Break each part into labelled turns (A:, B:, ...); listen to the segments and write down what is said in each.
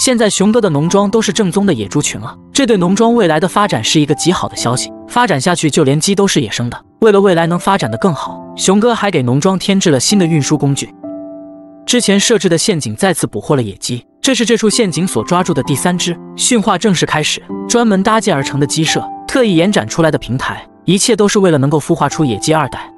A: 现在熊哥的农庄都是正宗的野猪群了，这对农庄未来的发展是一个极好的消息。发展下去，就连鸡都是野生的。为了未来能发展得更好，熊哥还给农庄添置了新的运输工具。之前设置的陷阱再次捕获了野鸡，这是这处陷阱所抓住的第3只。驯化正式开始，专门搭建而成的鸡舍，特意延展出来的平台，一切都是为了能够孵化出野鸡2代。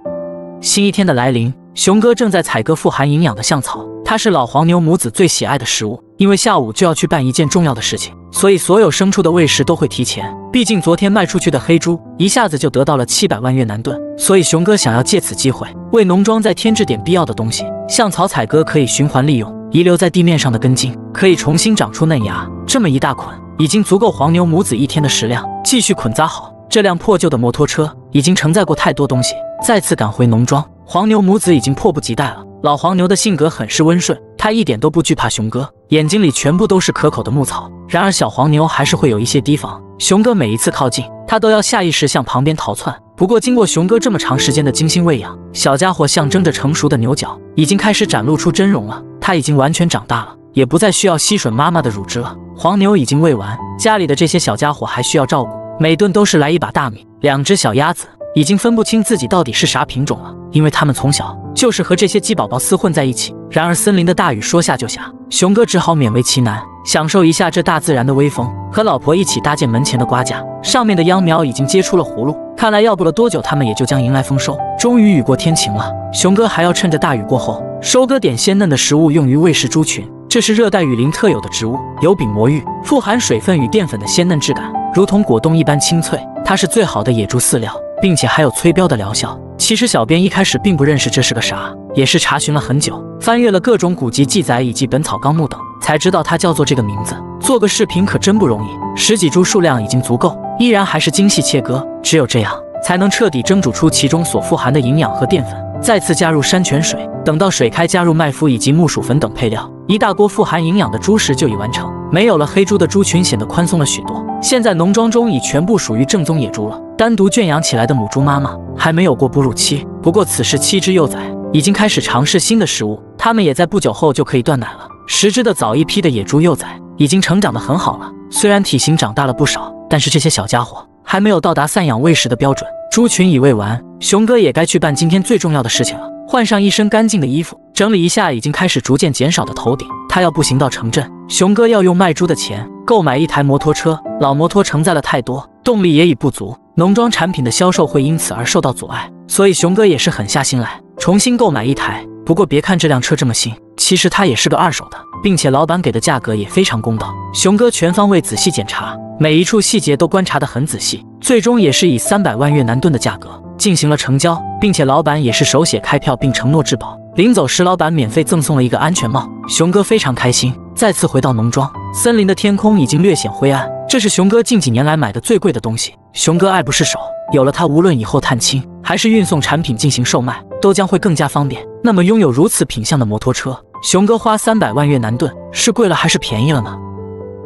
A: 新一天的来临，熊哥正在采割富含营养的象草，它是老黄牛母子最喜爱的食物。因为下午就要去办一件重要的事情，所以所有牲畜的喂食都会提前。毕竟昨天卖出去的黑猪一下子就得到了700万越南盾，所以熊哥想要借此机会为农庄再添置点必要的东西。象草采割可以循环利用，遗留在地面上的根茎可以重新长出嫩芽。这么一大捆已经足够黄牛母子1天的食量。继续捆扎好。这辆破旧的摩托车已经承载过太多东西，再次赶回农庄，黄牛母子已经迫不及待了。老黄牛的性格很是温顺，他一点都不惧怕熊哥，眼睛里全部都是可口的牧草。然而小黄牛还是会有一些提防，熊哥每一次靠近，他都要下意识向旁边逃窜。不过经过熊哥这么长时间的精心喂养，小家伙象征着成熟的牛角已经开始展露出真容了。他已经完全长大了，也不再需要吸吮妈妈的乳汁了。黄牛已经喂完，家里的这些小家伙还需要照顾，每顿都是来一把大米。2只小鸭子已经分不清自己到底是啥品种了，因为它们从小就是和这些鸡宝宝厮混在一起。然而森林的大雨说下就下，熊哥只好勉为其难，享受一下这大自然的微风，和老婆一起搭建门前的瓜架，上面的秧苗已经结出了葫芦，看来要不了多久他们也就将迎来丰收。终于雨过天晴了，熊哥还要趁着大雨过后收割点鲜嫩的食物用于喂食猪群。这是热带雨林特有的植物，油饼魔芋，富含水分与淀粉的鲜嫩质感，如同果冻一般清脆，它是最好的野猪饲料，并且还有催膘的疗效。其实小编一开始并不认识这是个啥，也是查询了很久，翻阅了各种古籍记载以及本草纲目等，才知道它叫做这个名字。做个视频可真不容易，10几株数量已经足够，依然还是精细切割，只有这样才能彻底蒸煮出其中所富含的营养和淀粉。再次加入山泉水，等到水开，加入麦麸以及木薯粉等配料，一大锅富含营养的猪食就已完成。没有了黑猪的猪群显得宽松了许多，现在农庄中已全部属于正宗野猪了。单独圈养起来的母猪妈妈还没有过哺乳期，不过此时7只幼崽已经开始尝试新的食物，它们也在不久后就可以断奶了。10只的早一批的野猪幼崽已经成长得很好了，虽然体型长大了不少，但是这些小家伙还没有到达散养喂食的标准。猪群已喂完，熊哥也该去办今天最重要的事情了。换上一身干净的衣服，整理一下已经开始逐渐减少的头顶，他要步行到城镇。熊哥要用卖猪的钱购买一台摩托车，老摩托承载了太多，动力也已不足，农庄产品的销售会因此而受到阻碍，所以熊哥也是狠下心来重新购买一台。不过别看这辆车这么新，其实它也是个2手的，并且老板给的价格也非常公道。熊哥全方位仔细检查，每一处细节都观察得很仔细，最终也是以300万越南盾的价格进行了成交，并且老板也是手写开票并承诺质保。临走时，老板免费赠送了一个安全帽，熊哥非常开心。再次回到农庄，森林的天空已经略显灰暗，这是熊哥近几年来买的最贵的东西。熊哥爱不释手，有了它，无论以后探亲还是运送产品进行售卖，都将会更加方便。那么拥有如此品相的摩托车，熊哥花300万越南盾是贵了还是便宜了呢？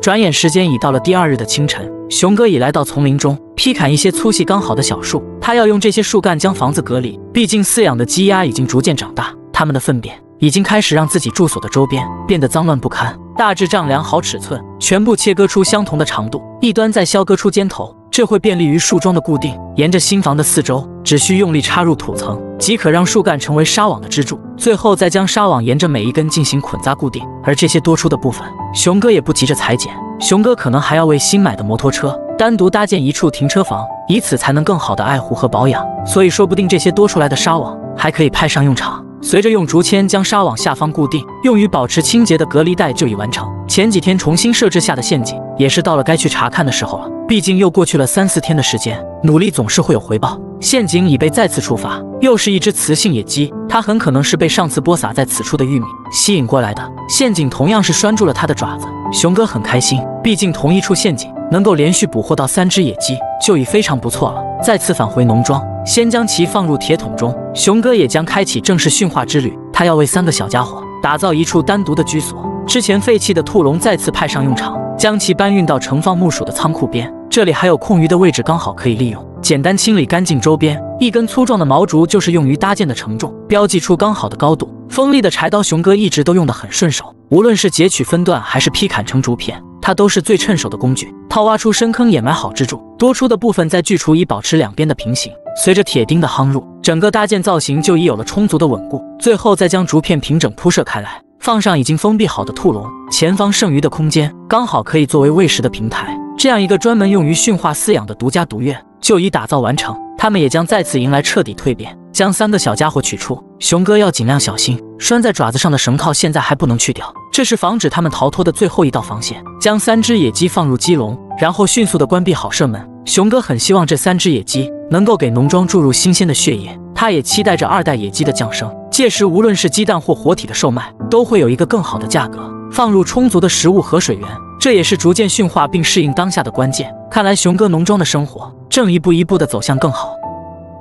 A: 转眼时间已到了第2日的清晨，熊哥已来到丛林中，劈砍一些粗细刚好的小树，他要用这些树干将房子隔离。毕竟饲养的鸡鸭已经逐渐长大，它们的粪便已经开始让自己住所的周边变得脏乱不堪。大致丈量好尺寸，全部切割出相同的长度，一端再削割出尖头，这会便利于树桩的固定。沿着新房的四周，只需用力插入土层，即可让树干成为纱网的支柱。最后再将纱网沿着每一根进行捆扎固定。而这些多出的部分，熊哥也不急着裁剪，熊哥可能还要为新买的摩托车单独搭建一处停车房，以此才能更好的爱护和保养。所以说不定这些多出来的纱网还可以派上用场。随着用竹签将纱网下方固定，用于保持清洁的隔离带就已完成。前几天重新设置下的陷阱，也是到了该去查看的时候了。毕竟又过去了3、4天的时间，努力总是会有回报。陷阱已被再次触发，又是一只雌性野鸡，它很可能是被上次播撒在此处的玉米吸引过来的。陷阱同样是拴住了它的爪子。熊哥很开心，毕竟同一处陷阱能够连续捕获到3只野鸡，就已非常不错了。再次返回农庄，先将其放入铁桶中，熊哥也将开启正式驯化之旅。他要为3个小家伙打造一处单独的居所。之前废弃的兔笼再次派上用场，将其搬运到盛放木薯的仓库边，这里还有空余的位置，刚好可以利用。简单清理干净周边，一根粗壮的毛竹就是用于搭建的承重，标记出刚好的高度。锋利的柴刀熊哥一直都用得很顺手，无论是截取分段还是劈砍成竹片，它都是最趁手的工具。套挖出深坑，掩埋好支柱，多出的部分再锯除，以保持两边的平行。随着铁钉的夯入，整个搭建造型就已有了充足的稳固。最后再将竹片平整铺设开来，放上已经封闭好的兔笼，前方剩余的空间刚好可以作为喂食的平台。这样一个专门用于驯化饲养的独家毒院就已打造完成。他们也将再次迎来彻底蜕变。将3个小家伙取出，熊哥要尽量小心。拴在爪子上的绳套现在还不能去掉，这是防止他们逃脱的最后一道防线。将3只野鸡放入鸡笼，然后迅速的关闭好射门。熊哥很希望这3只野鸡能够给农庄注入新鲜的血液，他也期待着2代野鸡的降生。届时无论是鸡蛋或活体的售卖，都会有一个更好的价格。放入充足的食物和水源，这也是逐渐驯化并适应当下的关键。看来熊哥农庄的生活正一步一步的走向更好。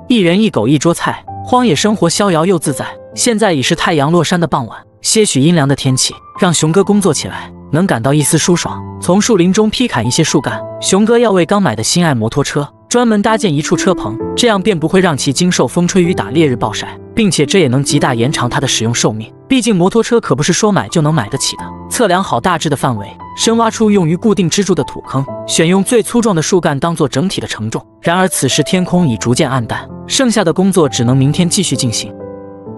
A: 一人一狗一桌菜，荒野生活逍遥又自在。现在已是太阳落山的傍晚，些许阴凉的天气让熊哥工作起来能感到一丝舒爽。从树林中劈砍一些树干，熊哥要为刚买的心爱摩托车专门搭建一处车棚，这样便不会让其经受风吹雨打、烈日暴晒，并且这也能极大延长它的使用寿命。毕竟摩托车可不是说买就能买得起的。测量好大致的范围，深挖出用于固定支柱的土坑，选用最粗壮的树干当做整体的承重。然而此时天空已逐渐暗淡，剩下的工作只能明天继续进行。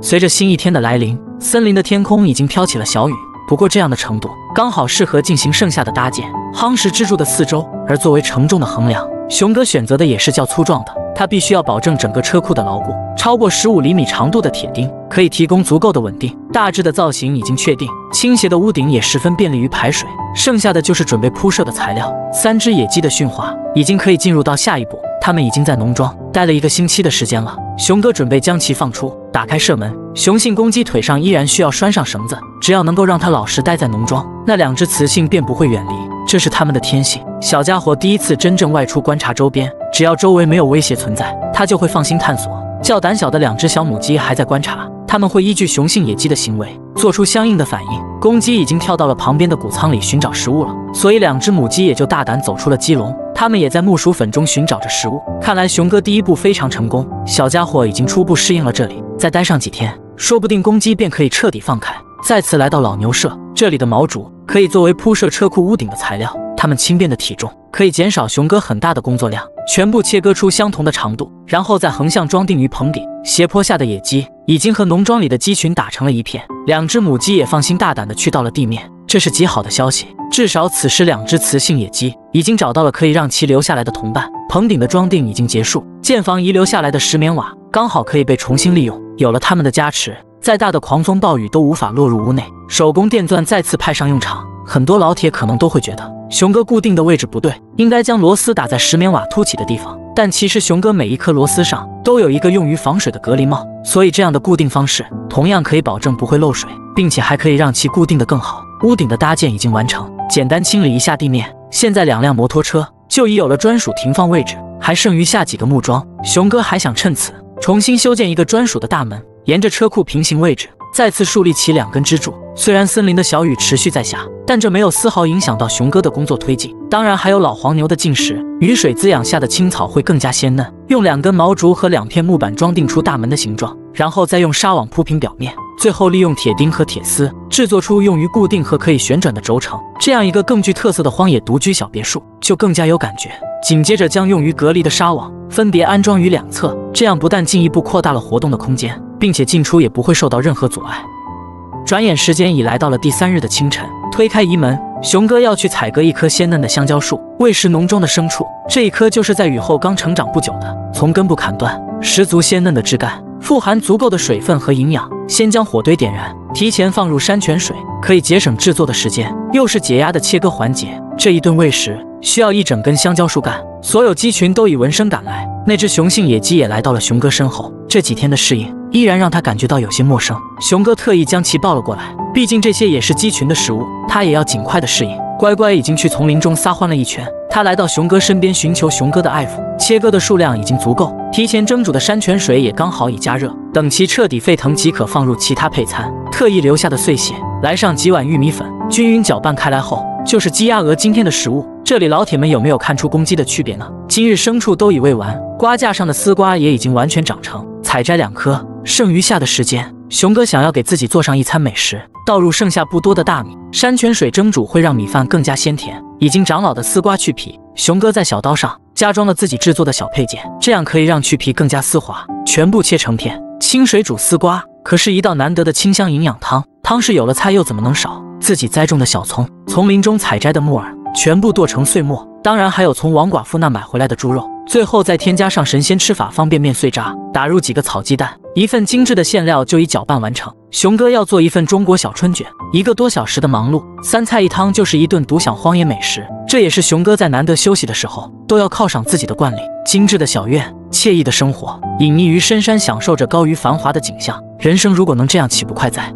A: 随着新一天的来临，森林的天空已经飘起了小雨，不过这样的程度刚好适合进行剩下的搭建，夯实支柱的四周。而作为承重的衡量，熊哥选择的也是较粗壮的，他必须要保证整个车库的牢固。超过15厘米长度的铁钉可以提供足够的稳定。大致的造型已经确定，倾斜的屋顶也十分便利于排水，剩下的就是准备铺设的材料。3只野鸡的驯化已经可以进入到下一步，他们已经在农庄待了1个星期的时间了。熊哥准备将其放出，打开射门。雄性公鸡腿上依然需要拴上绳子，只要能够让它老实待在农庄，那2只雌性便不会远离，这是它们的天性。小家伙第一次真正外出观察周边，只要周围没有威胁存在，它就会放心探索。较胆小的2只小母鸡还在观察，它们会依据雄性野鸡的行为做出相应的反应。公鸡已经跳到了旁边的谷仓里寻找食物了，所以2只母鸡也就大胆走出了鸡笼，它们也在木薯粉中寻找着食物。看来熊哥第一步非常成功，小家伙已经初步适应了这里，再待上几天，说不定公鸡便可以彻底放开。再次来到老牛舍，这里的毛竹可以作为铺设车库屋顶的材料，它们轻便的体重可以减少熊哥很大的工作量。全部切割出相同的长度，然后再横向装订于棚顶。斜坡下的野鸡已经和农庄里的鸡群打成了一片，2只母鸡也放心大胆地去到了地面，这是极好的消息。至少此时2只雌性野鸡已经找到了可以让其留下来的同伴。棚顶的装订已经结束，建房遗留下来的石棉瓦刚好可以被重新利用。有了它们的加持，再大的狂风暴雨都无法落入屋内。手工电钻再次派上用场，很多老铁可能都会觉得熊哥固定的位置不对，应该将螺丝打在石棉瓦凸起的地方，但其实熊哥每一颗螺丝上都有一个用于防水的隔离帽，所以这样的固定方式同样可以保证不会漏水，并且还可以让其固定得更好。屋顶的搭建已经完成，简单清理一下地面，现在2辆摩托车就已有了专属停放位置，还剩余下几个木桩。熊哥还想趁此重新修建一个专属的大门，沿着车库平行位置再次树立起2根支柱。虽然森林的小雨持续在下，但这没有丝毫影响到熊哥的工作推进。当然还有老黄牛的进食，雨水滋养下的青草会更加鲜嫩。用2根毛竹和2片木板装订出大门的形状，然后再用纱网铺平表面，最后利用铁钉和铁丝制作出用于固定和可以旋转的轴承。这样一个更具特色的荒野独居小别墅就更加有感觉。紧接着将用于隔离的纱网分别安装于2侧，这样不但进一步扩大了活动的空间，并且进出也不会受到任何阻碍。转眼时间已来到了第3日的清晨，推开移门，熊哥要去采割一棵鲜嫩的香蕉树，喂食农庄的牲畜。这一棵就是在雨后刚成长不久的，从根部砍断，十足鲜嫩的枝干，富含足够的水分和营养。先将火堆点燃，提前放入山泉水，可以节省制作的时间，又是解压的切割环节。这一顿喂食需要1整根香蕉树干，所有鸡群都已闻声赶来。那只雄性野鸡也来到了熊哥身后，这几天的适应依然让他感觉到有些陌生。熊哥特意将其抱了过来，毕竟这些也是鸡群的食物，他也要尽快的适应。乖乖已经去丛林中撒欢了一圈，他来到熊哥身边寻求熊哥的爱抚。切割的数量已经足够，提前蒸煮的山泉水也刚好已加热，等其彻底沸腾即可放入其他配餐。特意留下的碎屑来上几碗玉米粉，均匀搅拌开来后，就是鸡鸭鹅今天的食物。这里老铁们有没有看出公鸡的区别呢？今日牲畜都已喂完，瓜架上的丝瓜也已经完全长成，采摘2颗。剩余下的时间，熊哥想要给自己做上一餐美食，倒入剩下不多的大米，山泉水蒸煮会让米饭更加鲜甜。已经长老的丝瓜去皮，熊哥在小刀上加装了自己制作的小配件，这样可以让去皮更加丝滑。全部切成片，清水煮丝瓜可是一道难得的清香营养汤。汤是有了菜又怎么能少？自己栽种的小葱，从林中采摘的木耳，全部剁成碎末。当然还有从王寡妇那买回来的猪肉。最后再添加上神仙吃法方便面碎渣，打入几个草鸡蛋，一份精致的馅料就已搅拌完成。熊哥要做一份中国小春卷，1个多小时的忙碌，3菜1汤就是一顿独享荒野美食。这也是熊哥在难得休息的时候都要犒赏自己的惯例。精致的小院，惬意的生活，隐匿于深山，享受着高于繁华的景象。人生如果能这样，岂不快哉？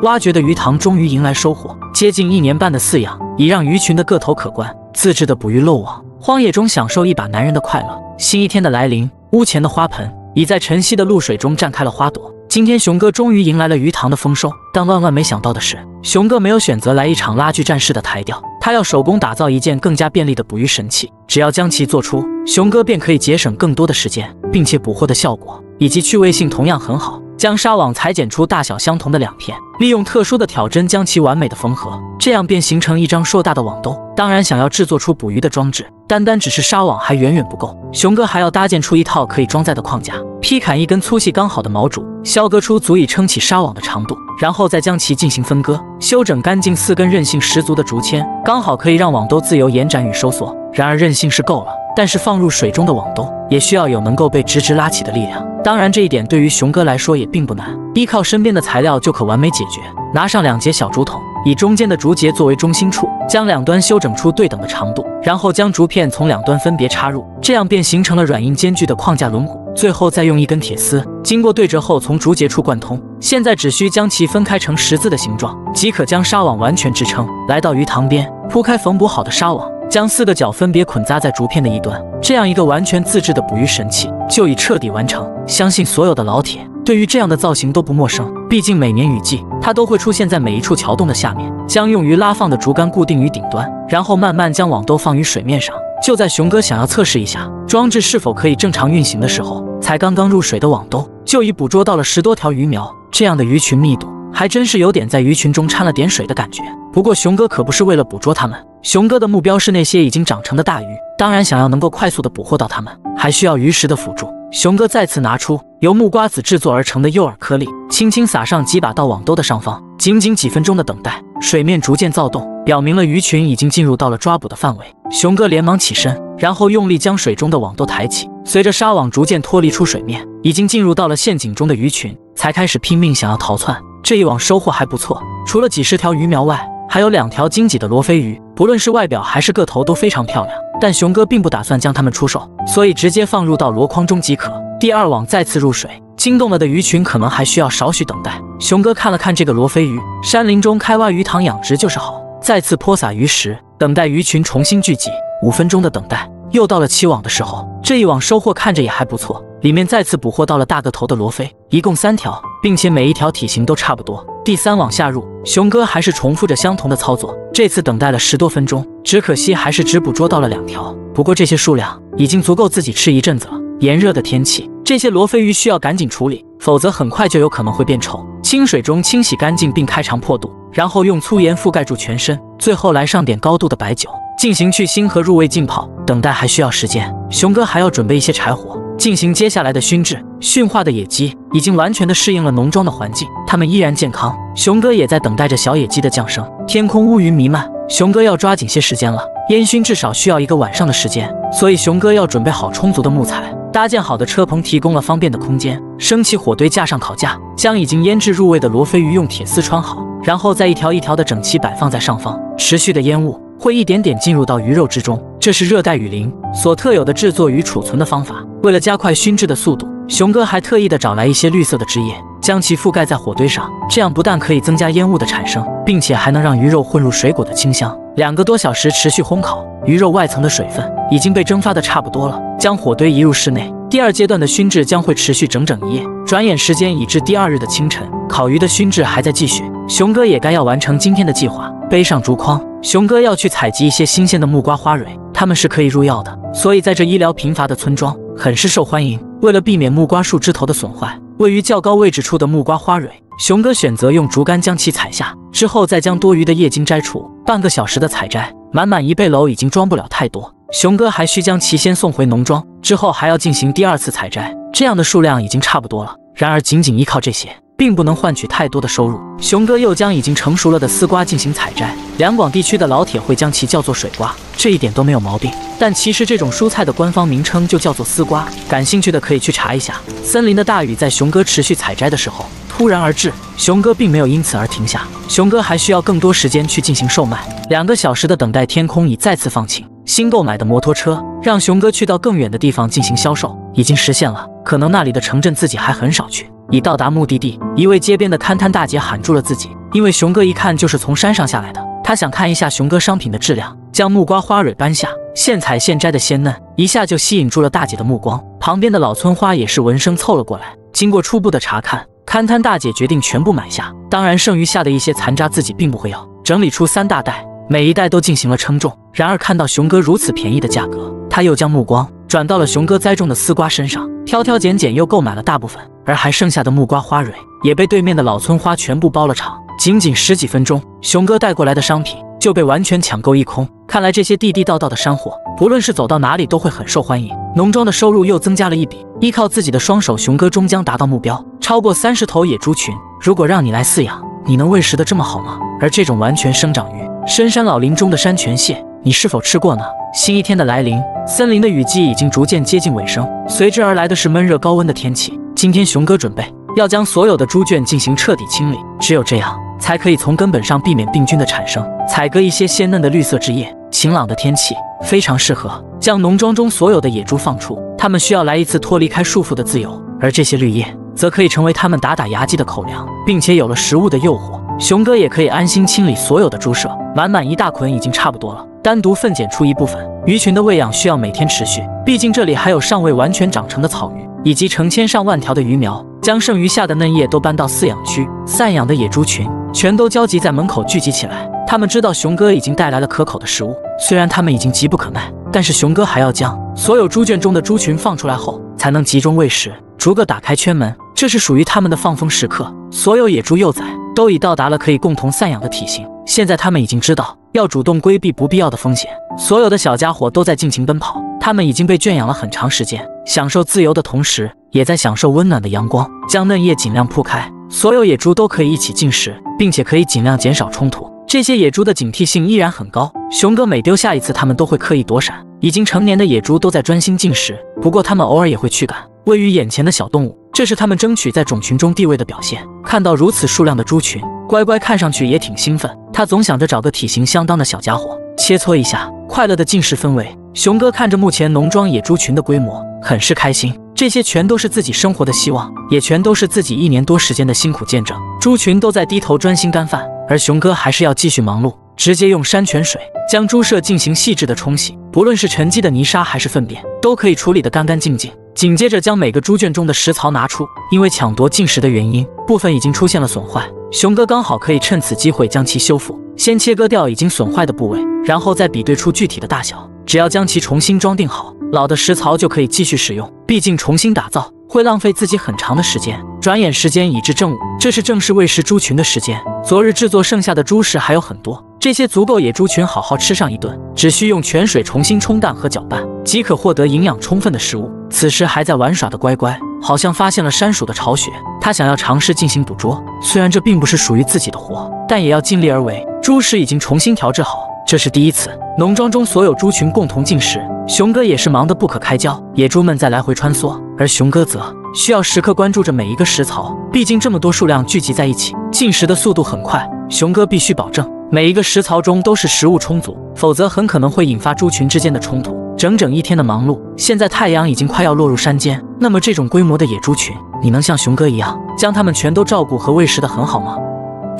A: 挖掘的鱼塘终于迎来收获，接近1年半的饲养已让鱼群的个头可观，自制的捕鱼漏网，荒野中享受一把男人的快乐。新一天的来临，屋前的花盆已在晨曦的露水中绽开了花朵。今天熊哥终于迎来了鱼塘的丰收，但万万没想到的是，熊哥没有选择来一场拉锯战式的抬钓，他要手工打造一件更加便利的捕鱼神器。只要将其做出，熊哥便可以节省更多的时间，并且捕获的效果以及趣味性同样很好。将纱网裁剪出大小相同的2片，利用特殊的挑针将其完美的缝合，这样便形成一张硕大的网兜。当然，想要制作出捕鱼的装置，单只是纱网还远远不够，熊哥还要搭建出一套可以装载的框架，劈砍一根粗细刚好的毛竹，削割出足以撑起纱网的长度，然后再将其进行分割，修整干净4根韧性十足的竹签，刚好可以让网兜自由延展与收缩。然而韧性是够了，但是放入水中的网兜也需要有能够被直拉起的力量。当然，这一点对于熊哥来说也并不难，依靠身边的材料就可完美解决。拿上2节小竹筒，以中间的竹节作为中心处，将2端修整出对等的长度，然后将竹片从2端分别插入，这样便形成了软硬兼具的框架轮毂。最后再用一根铁丝经过对折后从竹节处贯通，现在只需将其分开成十字的形状，即可将纱网完全支撑。来到鱼塘边，铺开缝补好的纱网，将4个角分别捆扎在竹片的一端，这样一个完全自制的捕鱼神器就已彻底完成。相信所有的老铁对于这样的造型都不陌生，毕竟每年雨季它都会出现在每一处桥洞的下面。将用于拉放的竹竿固定于顶端，然后慢慢将网兜放于水面上。就在熊哥想要测试一下装置是否可以正常运行的时候，才刚刚入水的网兜就已捕捉到了10多条鱼苗。这样的鱼群密度还真是有点在鱼群中掺了点水的感觉。不过熊哥可不是为了捕捉它们，熊哥的目标是那些已经长成的大鱼。当然，想要能够快速的捕获到它们，还需要鱼食的辅助。熊哥再次拿出由木瓜籽制作而成的诱饵颗粒，轻轻撒上几把到网兜的上方。仅仅几分钟的等待，水面逐渐躁动，表明了鱼群已经进入到了抓捕的范围。熊哥连忙起身，然后用力将水中的网兜抬起。随着纱网逐渐脱离出水面，已经进入到了陷阱中的鱼群才开始拼命想要逃窜。这一网收获还不错，除了几十条鱼苗外，还有2条荆棘的罗非鱼，不论是外表还是个头都非常漂亮。但熊哥并不打算将它们出售，所以直接放入到箩筐中即可。第2网再次入水，惊动了的鱼群可能还需要少许等待。熊哥看了看这个罗非鱼，山林中开挖鱼塘养殖就是好。再次泼洒鱼食，等待鱼群重新聚集。5分钟的等待，又到了7网的时候。这一网收获看着也还不错，里面再次捕获到了大个头的罗非，一共3条，并且每一条体型都差不多。第3网下入，熊哥还是重复着相同的操作，这次等待了10多分钟，只可惜还是只捕捉到了2条。不过这些数量已经足够自己吃一阵子了。炎热的天气，这些罗非鱼需要赶紧处理，否则很快就有可能会变臭。清水中清洗干净并开肠破肚，然后用粗盐覆盖住全身，最后来上点高度的白酒，进行去腥和入味浸泡。等待还需要时间，熊哥还要准备一些柴火，进行接下来的熏制。驯化的野鸡已经完全的适应了农庄的环境，它们依然健康。熊哥也在等待着小野鸡的降生。天空乌云弥漫，熊哥要抓紧些时间了。烟熏至少需要1个晚上的时间，所以熊哥要准备好充足的木材。搭建好的车棚提供了方便的空间，升起火堆，架上烤架，将已经腌制入味的罗非鱼用铁丝穿好，然后再一条一条的整齐摆放在上方。持续的烟雾会一点点进入到鱼肉之中，这是热带雨林所特有的制作与储存的方法。为了加快熏制的速度，熊哥还特意的找来一些绿色的枝叶，将其覆盖在火堆上，这样不但可以增加烟雾的产生，并且还能让鱼肉混入水果的清香。2个多小时持续烘烤，鱼肉外层的水分已经被蒸发的差不多了，将火堆移入室内。第2阶段的熏制将会持续整整1夜，转眼时间已至第2日的清晨，烤鱼的熏制还在继续。熊哥也该要完成今天的计划，背上竹筐，熊哥要去采集一些新鲜的木瓜花蕊，它们是可以入药的，所以在这医疗贫乏的村庄很是受欢迎。为了避免木瓜树枝头的损坏，位于较高位置处的木瓜花蕊熊哥选择用竹竿将其采下，之后再将多余的叶茎摘除。半个小时的采摘，满满一背篓已经装不了太多，熊哥还需将其先送回农庄，之后还要进行第二次采摘，这样的数量已经差不多了。然而仅依靠这些，并不能换取太多的收入。熊哥又将已经成熟了的丝瓜进行采摘，两广地区的老铁会将其叫做水瓜，这一点都没有毛病。但其实这种蔬菜的官方名称就叫做丝瓜，感兴趣的可以去查一下。森林的大雨在熊哥持续采摘的时候突然而至，熊哥并没有因此而停下，熊哥还需要更多时间去进行售卖。2个小时的等待，天空已再次放晴。新购买的摩托车让熊哥去到更远的地方进行销售，已经实现了。可能那里的城镇自己还很少去。已到达目的地，一位街边的勘摊大姐喊住了自己，因为熊哥一看就是从山上下来的，她想看一下熊哥商品的质量，将木瓜花蕊搬下，现采现摘的鲜嫩，一下就吸引住了大姐的目光。旁边的老村花也是闻声凑了过来。经过初步的查看，勘摊大姐决定全部买下，当然剩余下的一些残渣自己并不会要，整理出3大袋，每一袋都进行了称重。然而看到熊哥如此便宜的价格，她又将目光转到了熊哥栽种的丝瓜身上，挑挑拣拣又购买了大部分，而还剩下的木瓜花蕊也被对面的老村花全部包了场。仅10几分钟，熊哥带过来的商品就被完全抢购一空。看来这些地地道道的山货，不论是走到哪里都会很受欢迎。农庄的收入又增加了一笔，依靠自己的双手，熊哥终将达到目标，超过30头野猪群。如果让你来饲养，你能喂食得这么好吗？而这种完全生长于深山老林中的山泉蟹，你是否吃过呢？新一天的来临，森林的雨季已经逐渐接近尾声，随之而来的是闷热高温的天气。今天熊哥准备要将所有的猪圈进行彻底清理，只有这样才可以从根本上避免病菌的产生。采割一些鲜嫩的绿色枝叶，晴朗的天气非常适合将农庄中所有的野猪放出，它们需要来一次脱离开束缚的自由，而这些绿叶则可以成为它们打牙祭的口粮，并且有了食物的诱惑，熊哥也可以安心清理所有的猪舍。满满一大捆已经差不多了，单独分拣出一部分。鱼群的喂养需要每天持续，毕竟这里还有尚未完全长成的草鱼，以及成千上万条的鱼苗。将剩余下的嫩叶都搬到饲养区，散养的野猪群全都交集在门口聚集起来。他们知道熊哥已经带来了可口的食物，虽然他们已经急不可耐，但是熊哥还要将所有猪圈中的猪群放出来后，才能集中喂食。逐个打开圈门，这是属于他们的放风时刻。所有野猪幼崽都已到达了可以共同散养的体型，现在他们已经知道要主动规避不必要的风险。所有的小家伙都在尽情奔跑，他们已经被圈养了很长时间，享受自由的同时，也在享受温暖的阳光。将嫩叶尽量铺开，所有野猪都可以一起进食，并且可以尽量减少冲突。这些野猪的警惕性依然很高，熊哥每丢下一次，他们都会刻意躲闪。已经成年的野猪都在专心进食，不过他们偶尔也会驱赶位于眼前的小动物，这是他们争取在种群中地位的表现。看到如此数量的猪群，乖乖看上去也挺兴奋，他总想着找个体型相当的小家伙切磋一下，快乐的进食氛围。熊哥看着目前农庄野猪群的规模，很是开心。这些全都是自己生活的希望，也全都是自己1年多时间的辛苦见证。猪群都在低头专心干饭，而熊哥还是要继续忙碌，直接用山泉水将猪舍进行细致的冲洗，不论是沉积的泥沙还是粪便，都可以处理得干干净净。紧接着将每个猪圈中的食槽拿出，因为抢夺进食的原因，部分已经出现了损坏，熊哥刚好可以趁此机会将其修复。先切割掉已经损坏的部位，然后再比对出具体的大小，只要将其重新装订好，老的食槽就可以继续使用。毕竟重新打造会浪费自己很长的时间，转眼时间已至正午，这是正式喂食猪群的时间。昨日制作剩下的猪食还有很多，这些足够野猪群好好吃上一顿，只需用泉水重新冲淡和搅拌，即可获得营养充分的食物。此时还在玩耍的乖乖好像发现了山鼠的巢穴，他想要尝试进行捕捉，虽然这并不是属于自己的活，但也要尽力而为。猪食已经重新调制好，这是第一次农庄中所有猪群共同进食，熊哥也是忙得不可开交。野猪们在来回穿梭，而熊哥则需要时刻关注着每一个食槽，毕竟这么多数量聚集在一起，进食的速度很快，熊哥必须保证每一个食槽中都是食物充足，否则很可能会引发猪群之间的冲突。整整1天的忙碌，现在太阳已经快要落入山间，那么这种规模的野猪群，你能像熊哥一样将它们全都照顾和喂食得很好吗？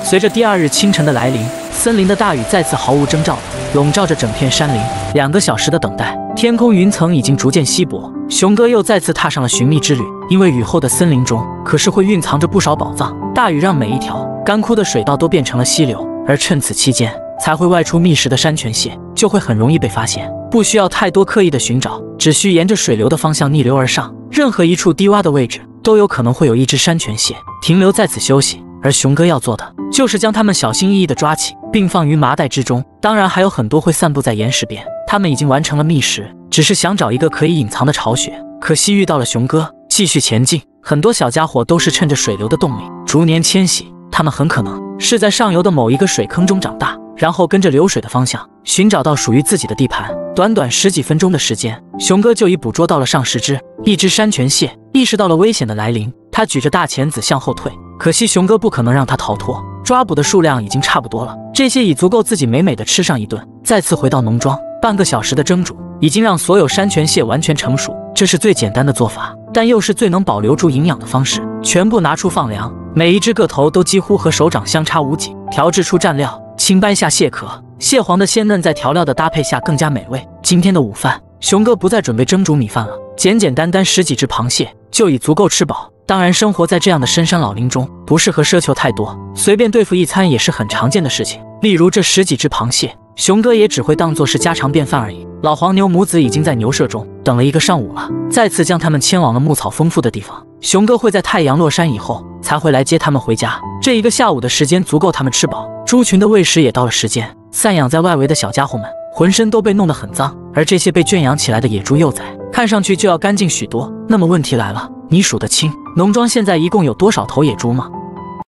A: 随着第2日清晨的来临，森林的大雨再次毫无征兆地笼罩着整片山林。2个小时的等待，天空云层已经逐渐稀薄，熊哥又再次踏上了寻觅之旅。因为雨后的森林中可是会蕴藏着不少宝藏，大雨让每一条干枯的水道都变成了溪流，而趁此期间才会外出觅食的山泉蟹就会很容易被发现。不需要太多刻意的寻找，只需沿着水流的方向逆流而上，任何一处低洼的位置都有可能会有一只山泉蟹停留在此休息。而熊哥要做的就是将它们小心翼翼地抓起，并放于麻袋之中。当然还有很多会散布在岩石边，他们已经完成了觅食，只是想找一个可以隐藏的巢穴。可惜遇到了熊哥，继续前进。很多小家伙都是趁着水流的动力逐年迁徙，他们很可能是在上游的某一个水坑中长大，然后跟着流水的方向寻找到属于自己的地盘。短短10几分钟的时间，熊哥就已捕捉到了上10只。一只山泉蟹意识到了危险的来临，他举着大钳子向后退，可惜熊哥不可能让他逃脱，抓捕的数量已经差不多了，这些已足够自己美美的吃上一顿。再次回到农庄，半个小时的蒸煮已经让所有山泉蟹完全成熟，这是最简单的做法，但又是最能保留住营养的方式。全部拿出放凉，每一只个头都几乎和手掌相差无几。调制出蘸料，轻掰下蟹壳，蟹黄的鲜嫩在调料的搭配下更加美味。今天的午饭，熊哥不再准备蒸煮米饭了，简简单单10几只螃蟹就已足够吃饱。当然，生活在这样的深山老林中，不适合奢求太多，随便对付一餐也是很常见的事情。例如这10几只螃蟹，熊哥也只会当作是家常便饭而已。老黄牛母子已经在牛舍中等了1个上午了，再次将他们牵往了牧草丰富的地方。熊哥会在太阳落山以后才会来接他们回家，这1个下午的时间足够他们吃饱。猪群的喂食也到了时间，散养在外围的小家伙们浑身都被弄得很脏，而这些被圈养起来的野猪幼崽看上去就要干净许多。那么问题来了，你数得清农庄现在一共有多少头野猪吗？